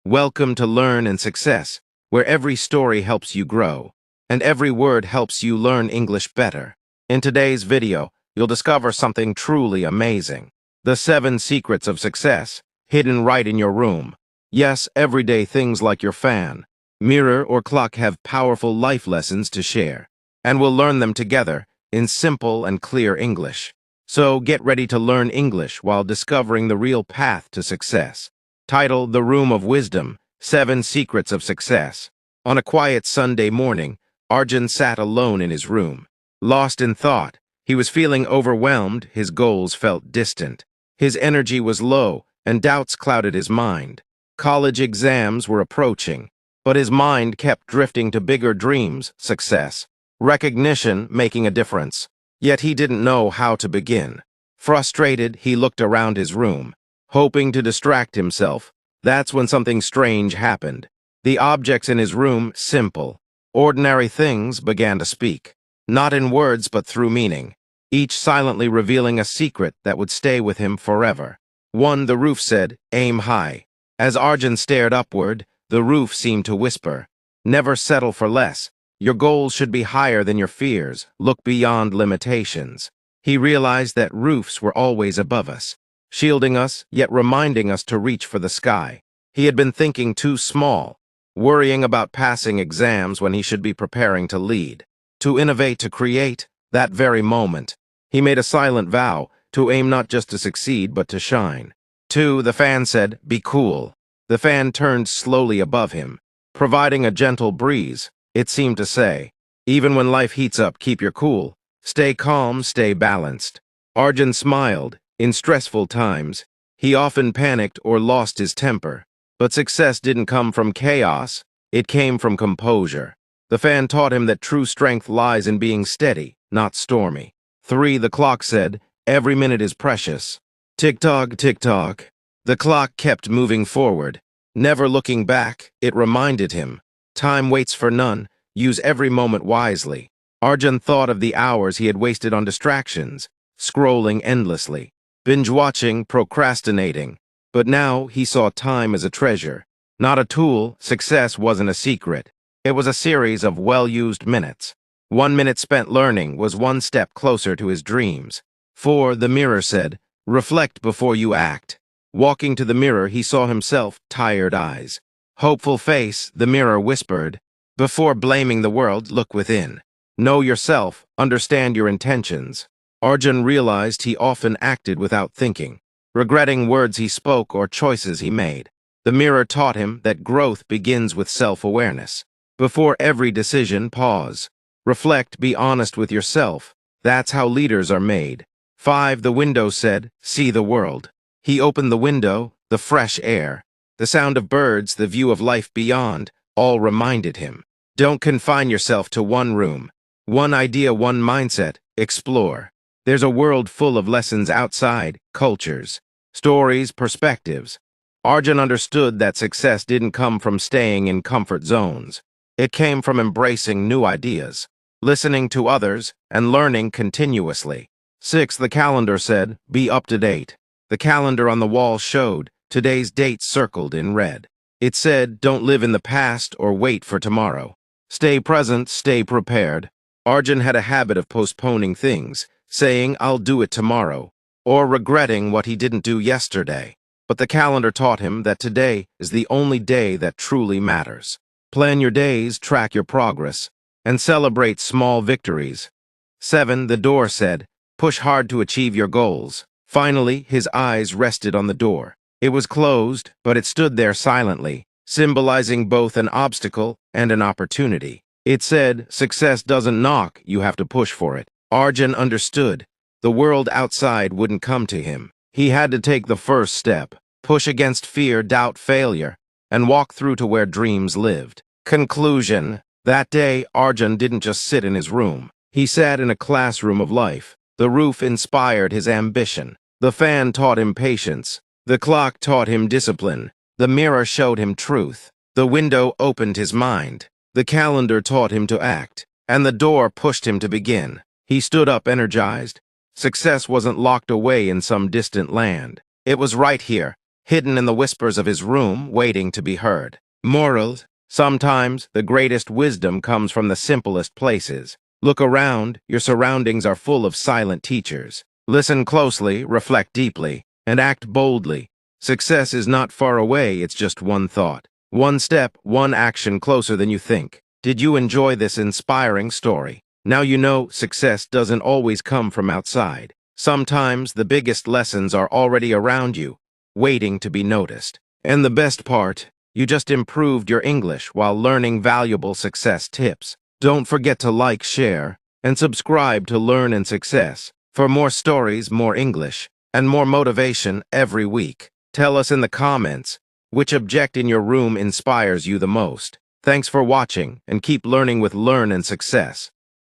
Welcome to Learn and Success, where every story helps you grow, and every word helps you learn English better. In today's video, you'll discover something truly amazing. The 7 secrets of success, hidden right in your room. Yes, everyday things like your fan, mirror, or clock have powerful life lessons to share, and we'll learn them together in simple and clear English. So get ready to learn English while discovering the real path to success. Title: The Room of Wisdom, 7 Secrets of Success. On a quiet Sunday morning, Arjun sat alone in his room. Lost in thought, he was feeling overwhelmed, his goals felt distant. His energy was low, and doubts clouded his mind. College exams were approaching, but his mind kept drifting to bigger dreams: success, recognition, making a difference. Yet he didn't know how to begin. Frustrated, he looked around his room, hoping to distract himself. That's when something strange happened. The objects in his room, simple, ordinary things, began to speak, not in words but through meaning, each silently revealing a secret that would stay with him forever. One, the roof said, "Aim high." As Arjun stared upward, the roof seemed to whisper, "Never settle for less. Your goals should be higher than your fears. Look beyond limitations." He realized that roofs were always above us, shielding us, yet reminding us to reach for the sky. He had been thinking too small, worrying about passing exams when he should be preparing to lead, to innovate, to create. That very moment, he made a silent vow to aim not just to succeed, but to shine. 2, the fan said, "Be cool." The fan turned slowly above him, providing a gentle breeze. It seemed to say, "Even when life heats up, keep your cool. Stay calm, stay balanced." Arjun smiled. In stressful times, he often panicked or lost his temper. But success didn't come from chaos, it came from composure. The fan taught him that true strength lies in being steady, not stormy. 3, the clock said, "Every minute is precious." Tick-tock, tick-tock. The clock kept moving forward, never looking back. It reminded him, time waits for none, use every moment wisely. Arjun thought of the hours he had wasted on distractions, scrolling endlessly, binge-watching, procrastinating. But now he saw time as a treasure, not a tool. Success wasn't a secret. It was a series of well-used minutes. 1 minute spent learning was one step closer to his dreams. 4, the mirror said, "Reflect before you act." Walking to the mirror, he saw himself, tired eyes, hopeful face. The mirror whispered, "Before blaming the world, look within. Know yourself, understand your intentions." Arjun realized he often acted without thinking, regretting words he spoke or choices he made. The mirror taught him that growth begins with self-awareness. Before every decision, pause. Reflect, be honest with yourself. That's how leaders are made. 5, the window said, "See the world." He opened the window, the fresh air, the sound of birds, the view of life beyond, all reminded him. Don't confine yourself to one room, one idea, one mindset. Explore. There's a world full of lessons outside, cultures, stories, perspectives. Arjun understood that success didn't come from staying in comfort zones. It came from embracing new ideas, listening to others, and learning continuously. 6, the calendar said, "Be up to date." The calendar on the wall showed today's date circled in red. It said, "Don't live in the past or wait for tomorrow. Stay present, stay prepared." Arjun had a habit of postponing things, saying, "I'll do it tomorrow," or regretting what he didn't do yesterday. But the calendar taught him that today is the only day that truly matters. Plan your days, track your progress, and celebrate small victories. 7, the door said, "Push hard to achieve your goals." Finally, his eyes rested on the door. It was closed, but it stood there silently, symbolizing both an obstacle and an opportunity. It said, "Success doesn't knock, you have to push for it." Arjun understood. The world outside wouldn't come to him. He had to take the first step, push against fear, doubt, failure, and walk through to where dreams lived. Conclusion: that day, Arjun didn't just sit in his room. He sat in a classroom of life. The roof inspired his ambition. The fan taught him patience. The clock taught him discipline. The mirror showed him truth. The window opened his mind. The calendar taught him to act. And the door pushed him to begin. He stood up energized. Success wasn't locked away in some distant land. It was right here, hidden in the whispers of his room, waiting to be heard. Moral: sometimes the greatest wisdom comes from the simplest places. Look around, your surroundings are full of silent teachers. Listen closely, reflect deeply, and act boldly. Success is not far away, it's just one thought. One step, one action closer than you think. Did you enjoy this inspiring story? Now you know success doesn't always come from outside. Sometimes the biggest lessons are already around you, waiting to be noticed. And the best part, you just improved your English while learning valuable success tips. Don't forget to like, share, and subscribe to Learn and Success for more stories, more English, and more motivation every week. Tell us in the comments which object in your room inspires you the most. Thanks for watching, and keep learning with Learn and Success.